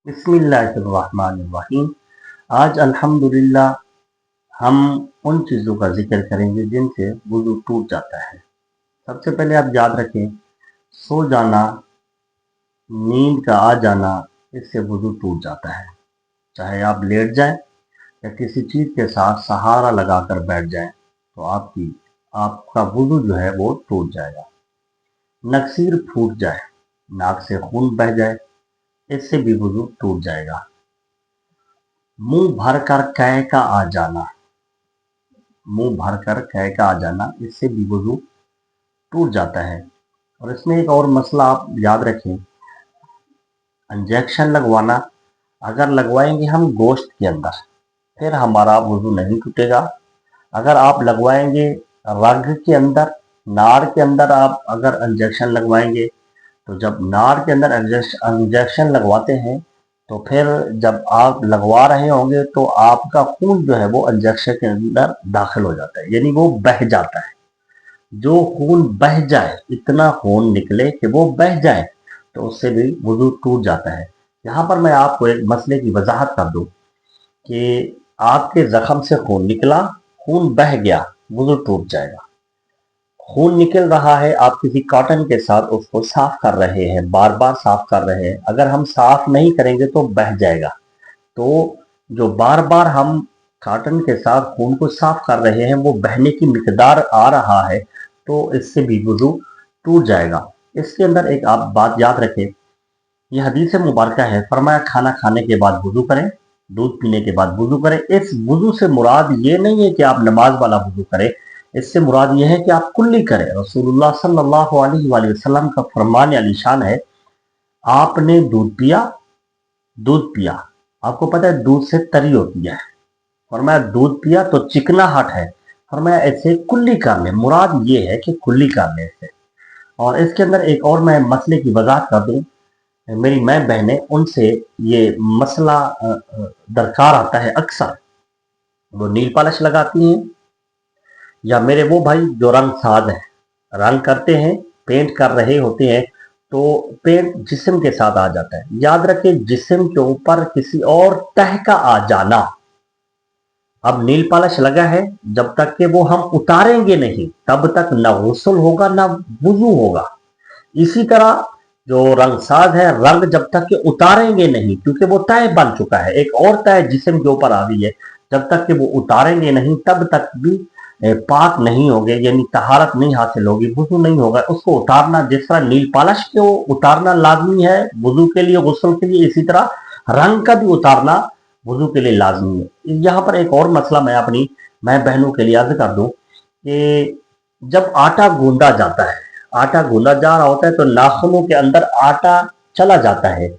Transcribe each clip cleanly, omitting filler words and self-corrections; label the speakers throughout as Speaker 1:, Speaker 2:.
Speaker 1: बिस्मिल्लाहिर्रहमानिर्रहीम। आज अल्हम्दुलिल्लाह हम उन चीज़ों का जिक्र करेंगे जिनसे वुज़ू टूट जाता है। सबसे पहले आप याद रखें, सो जाना, नींद का आ जाना, इससे वुज़ू टूट जाता है। चाहे आप लेट जाएं या किसी चीज़ के साथ सहारा लगाकर बैठ जाएं तो आपका वुज़ू जो है वो टूट जाएगा। नक्सीर फूट जाए, नाक से खून बह जाए, इससे भी वुज़ू टूट जाएगा। मुंह भरकर कै का आ जाना, मुंह भरकर कै का आ जाना, इससे भी वुज़ू टूट जाता है। और इसमें एक और मसला आप याद रखें, इंजेक्शन लगवाना, अगर लगवाएंगे हम गोश्त के अंदर फिर हमारा वुज़ू नहीं टूटेगा। अगर आप लगवाएंगे रग के अंदर, नाड़ के अंदर आप अगर इंजेक्शन लगवाएंगे तो जब नाड़ के अंदर इंजेक्शन लगवाते हैं तो फिर जब आप लगवा रहे होंगे तो आपका खून जो है वो इंजेक्शन के अंदर दाखिल हो जाता है, यानी वो बह जाता है। जो खून बह जाए, इतना खून निकले कि वो बह जाए, तो उससे भी वुज़ू टूट जाता है। यहाँ पर मैं आपको एक मसले की वजाहत कर दूं कि आपके जख्म से खून निकला, खून बह गया, वुज़ू टूट जाएगा। खून निकल रहा है, आप किसी कॉटन के साथ उसको साफ कर रहे हैं, बार बार साफ कर रहे हैं, अगर हम साफ नहीं करेंगे तो बह जाएगा। तो जो बार बार हम कॉटन के साथ खून को साफ कर रहे हैं वो बहने की मिकदार आ रहा है, तो इससे भी वुज़ू टूट जाएगा। इसके अंदर एक आप बात याद रखें, ये हदीस मुबारक है, फरमाया खाना खाने के बाद वुज़ू करें, दूध पीने के बाद वुज़ू करें। इस वुज़ू से मुराद ये नहीं है कि आप नमाज वाला वुज़ू करें, इससे मुराद ये है कि आप कुल्ली करें। रसूलुल्लाह सल्लल्लाहु अलैहि वसल्लम का फरमान आलीशान है, आपने दूध पिया, आपको पता है दूध से तरी होती है, फरमाया दूध पिया तो चिकनाहट है, फरमाया ऐसे कुल्ली कर ले, मुराद ये है कि कुल्ली कर ले इससे। और इसके अंदर एक और मैं मसले की वजाहत कर दूं, मेरी मैं बहनें, उनसे ये मसला दरकार आता है अक्सर, वो नील पॉलिश लगाती हैं या मेरे वो भाई जो रंग साज है, रंग करते हैं, पेंट कर रहे होते हैं, तो पेंट जिस्म के साथ आ जाता है। याद रखें, जिस्म के ऊपर किसी और तह का आ जाना, अब नील पॉलिश लगा है, जब तक कि वो हम उतारेंगे नहीं तब तक ना गुस्ल होगा ना वुज़ू होगा। इसी तरह जो रंग साज है, रंग जब तक कि उतारेंगे नहीं, क्योंकि वो तय बन चुका है, एक और तय जिस्म के ऊपर आ गई है, जब तक कि वो उतारेंगे नहीं तब तक भी पाक नहीं होगे, यानी तहारत नहीं हासिल होगी, वुज़ू नहीं होगा। उसको उतारना, जिस तरह नील पॉलिश को उतारना लाजमी है वुज़ू के लिए, गुस्ल के लिए, इसी तरह रंग का भी उतारना वुज़ू के लिए लाजमी है। यहाँ पर एक और मसला मैं बहनों के लिए अर्ज कर दूं कि जब आटा गूंदा जाता है, आटा गूंदा जा रहा होता है तो नाखूनों के अंदर आटा चला जाता है,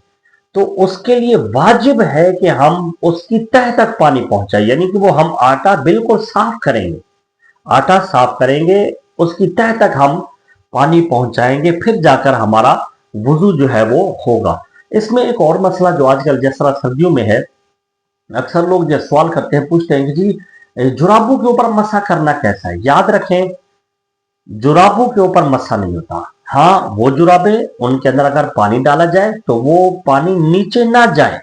Speaker 1: तो उसके लिए वाजिब है कि हम उसकी तह तक पानी पहुंचाए, यानी कि वो हम आटा बिल्कुल साफ करेंगे, आटा साफ करेंगे, उसकी तह तक हम पानी पहुंचाएंगे, फिर जाकर हमारा वुज़ू जो है वो होगा। इसमें एक और मसला जो आजकल जिस तरह सर्दियों में है, अक्सर लोग जो सवाल करते हैं, पूछते हैं कि जी जुराबों के ऊपर मसा करना कैसा है। याद रखें, जुराबों के ऊपर मसा नहीं होता। हाँ, वो जुराबे, उनके अंदर अगर पानी डाला जाए तो वो पानी नीचे ना जाए,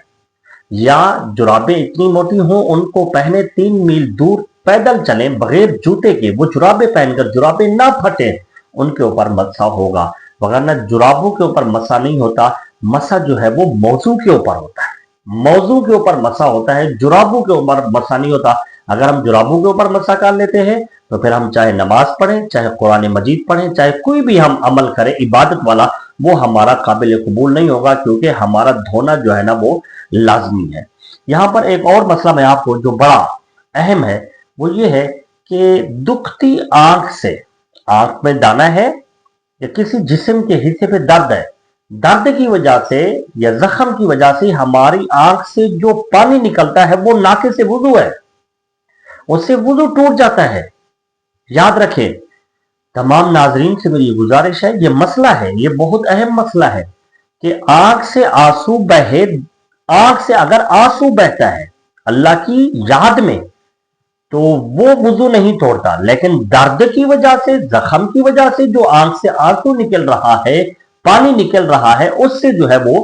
Speaker 1: या जुराबे इतनी मोटी हो उनको पहने 3 मील दूर पैदल चले बगैर जूते के, वो जुराबे पहनकर जुराबे ना फटे, उनके ऊपर मसा होगा, वरना जुराबों के ऊपर मसा नहीं होता। मसा जो है वो मौजू के ऊपर होता है, मौजू के ऊपर मसा होता है, जुराबों के ऊपर मसा नहीं होता। अगर हम जुराबों के ऊपर मसा कर लेते हैं तो फिर हम चाहे नमाज पढ़ें, चाहे कुरान मजीद पढ़ें, चाहे कोई भी हम अमल करें इबादत वाला, वो हमारा काबिल कबूल नहीं होगा, क्योंकि हमारा धोना जो है ना वो लाजमी है। यहाँ पर एक और मसला मैं आपको जो बड़ा अहम है वो ये है कि दुखती आंख से, आंख में दाना है या किसी जिस्म के हिस्से पे दर्द है, दर्द की वजह से या जख्म की वजह से हमारी आंख से जो पानी निकलता है वो नाके से वुज़ू है, उससे वुज़ू टूट जाता है। याद रखें, तमाम नाजरीन से मेरी गुजारिश है, ये मसला है, ये बहुत अहम मसला है कि आंख से आंसू बहे, आंख से अगर आंसू बहता है अल्लाह की याद में तो वो वुज़ू नहीं तोड़ता, लेकिन दर्द की वजह से, जख्म की वजह से जो आंख से आंसू निकल रहा है, पानी निकल रहा है, उससे जो है वो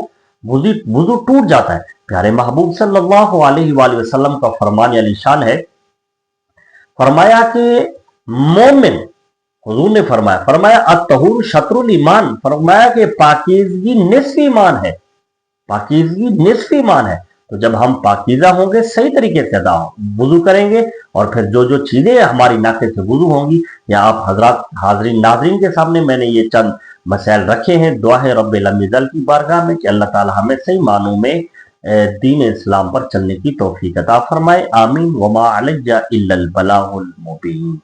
Speaker 1: वुजू टूट जाता है। प्यारे महबूब सल्लल्लाहु अलैहि वसल्लम का फरमान अली शान है, फरमाया कि मोमिन, हुजूर ने फरमाया अत्तहूर शत्रुल ईमान, फरमाया कि पाकीज़गी निस्फ ईमान है, पाकीज़गी निस्फ ईमान है। तो जब हम पाकीज़ा होंगे, सही तरीके से वुजू करेंगे, और फिर जो जो चीजें हमारी नाके से वुजू होंगी, या आप हजरात हाजरीन नाजरीन के सामने मैंने ये चंद मसाइल रखे हैं। दुआ है रब्बिल अज़्ज़ल की बारगाह में कि अल्लाह ताला हमें सही मानों में दीन इस्लाम पर चलने की तौफीक अता फरमाए। आमीन। वमा अलैया इल्लल बलागुल मुबीन।